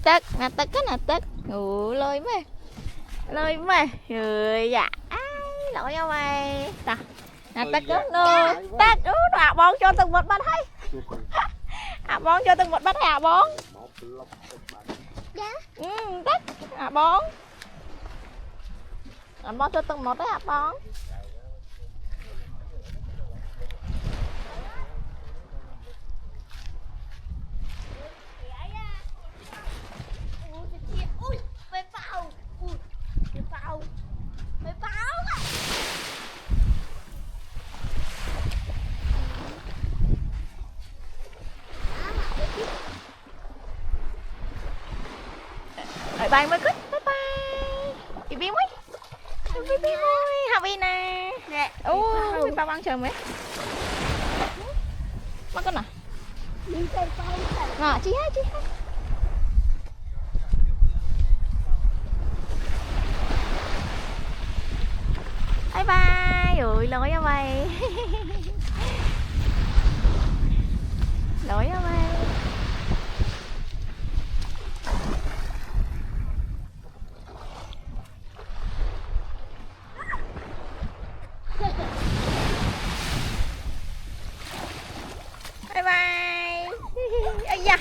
Tức nè tức cái nè tức lôi mày rồi dạ lỗi cho mày ta nè tức cướp nô tức ạ bón cho từng một bát hay bón cho từng một bát hay bón tức bón bón cho từng một đấy bón bye bye mới cất bye bye chị biết mấy biết học đi nè ôi bao băng chờ mấy bắt con nào chị hai bye bye ui lỗi cho mày lỗi cho mày bye bye. Ây da.